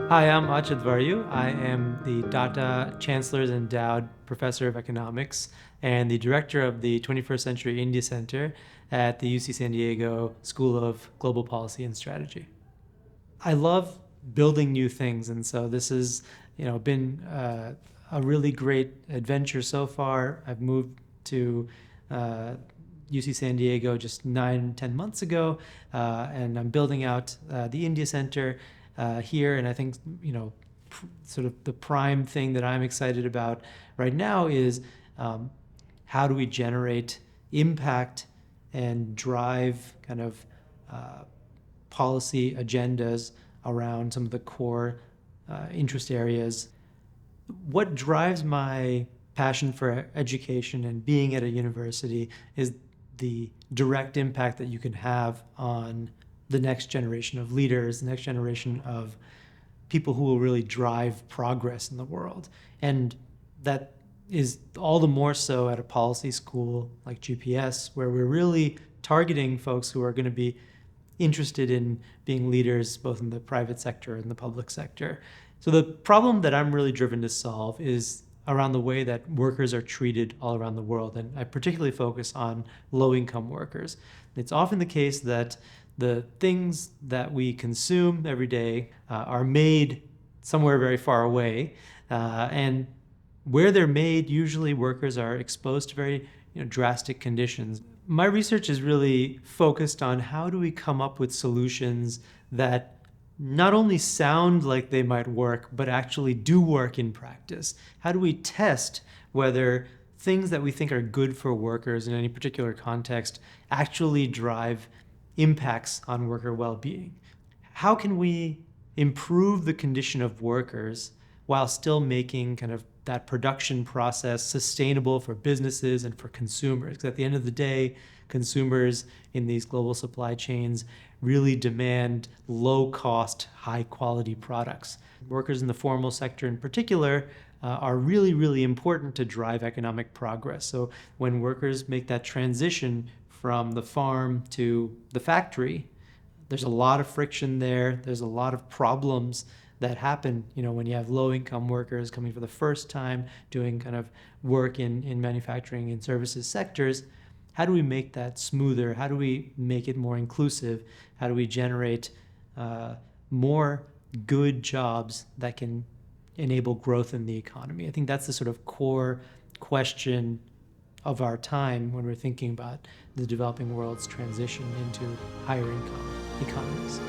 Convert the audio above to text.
Hi, I'm Achyuta Adhvaryu. I am the Tata Chancellor's Endowed Professor of Economics and the Director of the 21st Century India Center at the UC San Diego School of Global Policy and Strategy. I love building new things, and so this has, been a really great adventure so far. I've moved to UC San Diego just 9, 10 months ago, and I'm building out the India Center here. And I think sort of the prime thing that I'm excited about right now is how do we generate impact and drive kind of policy agendas around some of the core interest areas. What drives my passion for education and being at a university is the direct impact that you can have on the next generation of leaders, the next generation of people who will really drive progress in the world. And that is all the more so at a policy school like GPS, where we're really targeting folks who are going to be interested in being leaders both in the private sector and the public sector. So the problem that I'm really driven to solve is around the way that workers are treated all around the world. And I particularly focus on low-income workers. It's often the case that the things that we consume every day are made somewhere very far away. And where they're made, usually workers are exposed to very drastic conditions. My research is really focused on how do we come up with solutions that not only sound like they might work, but actually do work in practice. How do we test whether things that we think are good for workers in any particular context actually drive impacts on worker well-being? How can we improve the condition of workers while still making kind of that production process sustainable for businesses and for consumers? Because at the end of the day, consumers in these global supply chains really demand low-cost, high-quality products. Workers in the formal sector in particular are really, really important to drive economic progress. So when workers make that transition from the farm to the factory, there's a lot of friction there. There's a lot of problems that happen, when you have low-income workers coming for the first time, doing kind of work in manufacturing and services sectors. How do we make that smoother? How do we make it more inclusive? How do we generate more good jobs that can enable growth in the economy? I think that's the sort of core question of our time when we're thinking about the developing world's transition into higher income economies.